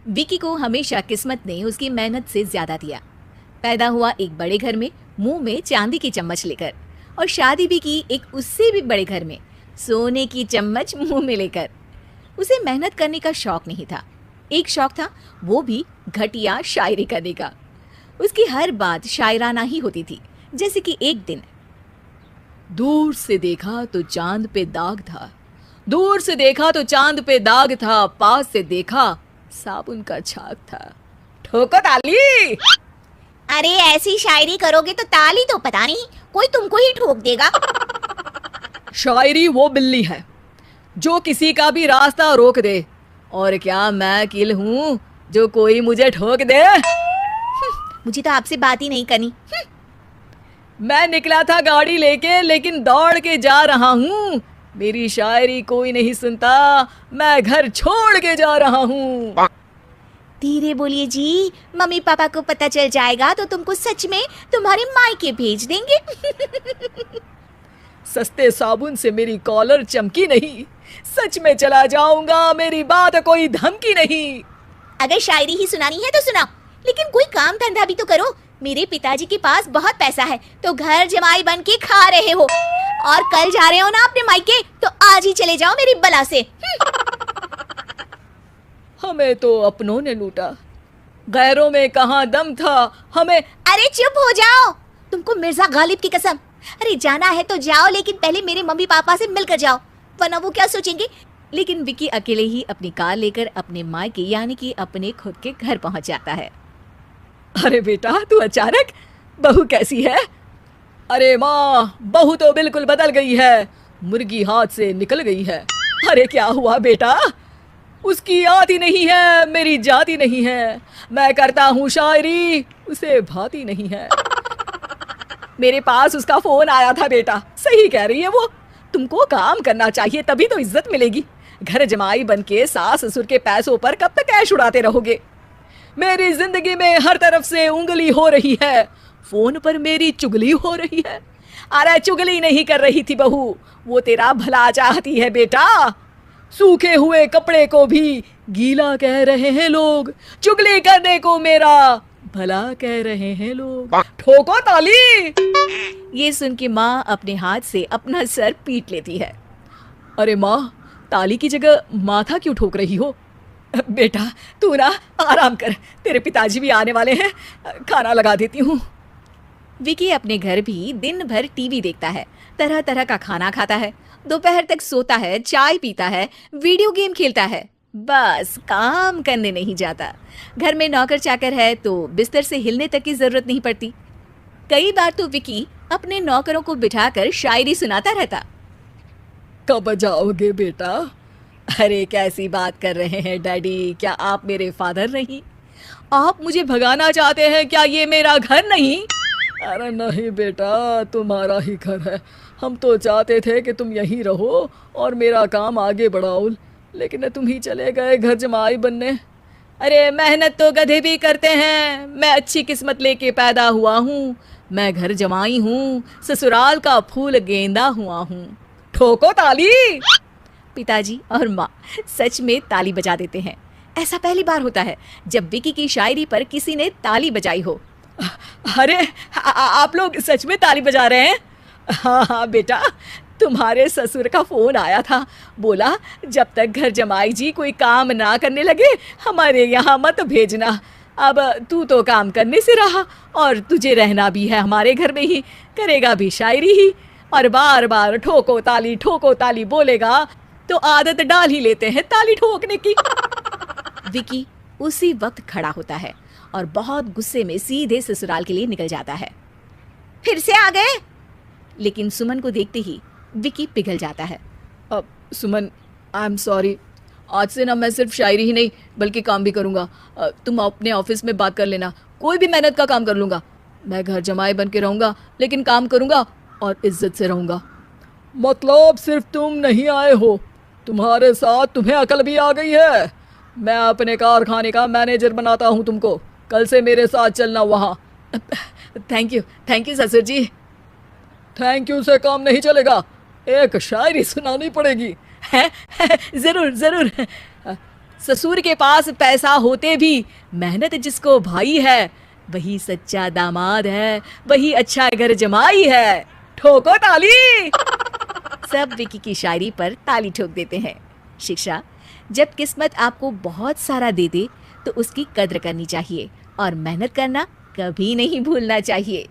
विकी को हमेशा किस्मत ने उसकी मेहनत से ज्यादा दिया। पैदा हुआ एक बड़े घर में मुंह में चांदी की चम्मच लेकर, और शादी भी की एक उससे भी बड़े घर में सोने की चम्मच मुंह में लेकर। उसे मेहनत करने का शौक नहीं था, एक शौक था, वो भी घटिया शायरी करने का। उसकी हर बात शायराना ही होती थी। जैसे कि एक दिन, दूर से देखा तो चांद पे दाग था, दूर से देखा तो चांद पे दाग था, पास से देखा साबुन का छाग था। ठोको ताली। अरे ऐसी शायरी करोगे तो ताली तो पता नहीं कोई तुमको ही ठोक देगा। शायरी वो बिल्ली है जो किसी का भी रास्ता रोक दे, और क्या मैं किल हूँ जो कोई मुझे ठोक दे। मुझे तो आपसे बात ही नहीं करनी। मैं निकला था गाड़ी लेके, लेकिन दौड़ के जा रहा हूँ। मेरी शायरी कोई नहीं सुनता, मैं घर छोड़ के जा रहा हूँ। धीरे बोलिए जी, मम्मी पापा को पता चल जाएगा तो तुमको सच में तुम्हारे मायके भेज देंगे। सस्ते साबुन से मेरी कॉलर चमकी नहीं, सच में चला जाऊंगा, मेरी बात कोई धमकी नहीं। अगर शायरी ही सुनानी है तो सुनाओ, लेकिन कोई काम धंधा भी तो करो। मेरे पिताजी के पास बहुत पैसा है तो घर जमाई बन के खा रहे हो, और कल जा रहे हो ना अपने मायके तो आज ही चले जाओ मेरी बला से। हमें तो अपनों ने लूटा, गैरों में कहाँ दम था हमें। अरे चुप हो जाओ, तुमको मिर्जा गालिब की कसम। अरे जाना है तो जाओ, लेकिन पहले मेरे मम्मी पापा से मिलकर जाओ, वरना वो क्या सोचेंगे। लेकिन विकी अकेले ही अपनी कार लेकर अपने मायके यानी कि अपने खुद के घर पहुंच जाता है। अरे बेटा, तू अचानक, बहू कैसी है? अरे माँ, बहू तो बिल्कुल बदल गई है, मुर्गी हाथ से निकल गई है। अरे क्या हुआ बेटा? उसकी आती नहीं है, मेरी जाती नहीं है, मैं करता हूँ शायरी, उसे भाती नहीं है। मेरे पास उसका फोन आया था बेटा, सही कह रही है वो, तुमको काम करना चाहिए तभी तो इज्जत मिलेगी। घर जमाई बन के सास ससुर के पैसों पर कब तक ऐश उड़ाते रहोगे? मेरी जिंदगी में हर तरफ से उंगली हो रही है, फोन पर मेरी चुगली हो रही है। अरे चुगली नहीं कर रही थी बहू, वो तेरा भला चाहती है बेटा। सूखे हुए कपड़े को भी गीला कह रहे हैं लोग, चुगली करने को मेरा भला कह रहे हैं लोग। ठोको ताली। ये सुन के माँ अपने हाथ से अपना सर पीट लेती है। अरे माँ, ताली की जगह माथा क्यों ठोक रही हो? बेटा तू ना आराम कर, तेरे पिताजी भी आने वाले हैं, खाना लगा देती हूँ। विकी अपने घर भी दिन भर टीवी देखता है, तरह तरह का खाना खाता है, दोपहर तक सोता है, चाय पीता है, वीडियो गेम खेलता है, बस काम करने नहीं जाता। घर में नौकर चाकर है तो बिस्तर से हिलने तक की जरूरत नहीं पड़ती। कई बार तो विकी अपने नौकरों को बिठाकर शायरी सुनाता रहता। कब जाओगे बेटा? अरे कैसी बात कर रहे हैं डैडी, क्या आप मेरे फादर नहीं? आप मुझे भगाना चाहते हैं क्या? ये मेरा घर नहीं। अरे नहीं बेटा, तुम्हारा ही घर है, हम तो चाहते थे कि तुम यहीं रहो और मेरा काम आगे बढ़ाओ, लेकिन तुम ही चले गए घर जमाई बनने। अरे मेहनत तो गधे भी करते हैं, मैं अच्छी किस्मत लेके पैदा हुआ हूँ, मैं घर जमाई हूँ, ससुराल का फूल गेंदा हुआ हूँ। ठोको ताली। पिताजी और माँ सच में ताली बजा देते हैं। ऐसा पहली बार होता है जब विकी की शायरी पर किसी ने ताली बजाई हो। अरे आप लोग सच में ताली बजा रहे हैं? हाँ हाँ बेटा, तुम्हारे ससुर का फोन आया था, बोला जब तक घर जमाई जी कोई काम ना करने लगे हमारे यहाँ मत भेजना। अब तू तो काम करने से रहा और तुझे रहना भी है हमारे घर में ही, करेगा भी शायरी ही, और बार बार ठोको ताली बोलेगा तो आदत डाल ही लेते हैं ताली ठोकने की। विकी उसी वक्त खड़ा होता है और बहुत गुस्से में सीधे ससुराल के लिए निकल जाता है। फिर से आ गए? लेकिन सुमन को देखते ही विकी पिघल जाता है। अब सुमन, आई एम सॉरी, आज से ना मैं सिर्फ शायरी ही नहीं बल्कि काम भी करूँगा। तुम अपने ऑफिस में बात कर लेना, कोई भी मेहनत का काम कर लूँगा। मैं घर जमाई बन के रहूँगा, लेकिन काम करूँगा और इज्जत से रहूँगा। मतलब सिर्फ तुम नहीं आए हो, तुम्हारे साथ तुम्हें अकल भी आ गई है। मैं अपने कारखाने का मैनेजर बनाता हूँ तुमको, कल से मेरे साथ चलना वहाँ। थैंक यू ससुर जी। थैंक यू से काम नहीं चलेगा, एक शायरी सुनानी पड़ेगी। है जरूर। ससुर के पास पैसा होते भी मेहनत जिसको भाई है, वही सच्चा दामाद है, वही अच्छा घर जमाई है। ठोको ताली। सब विकी की शायरी पर ताली ठोक देते हैं। शिक्षा, जब किस्मत आपको बहुत सारा दे दे तो उसकी कद्र करनी चाहिए और मेहनत करना कभी नहीं भूलना चाहिए।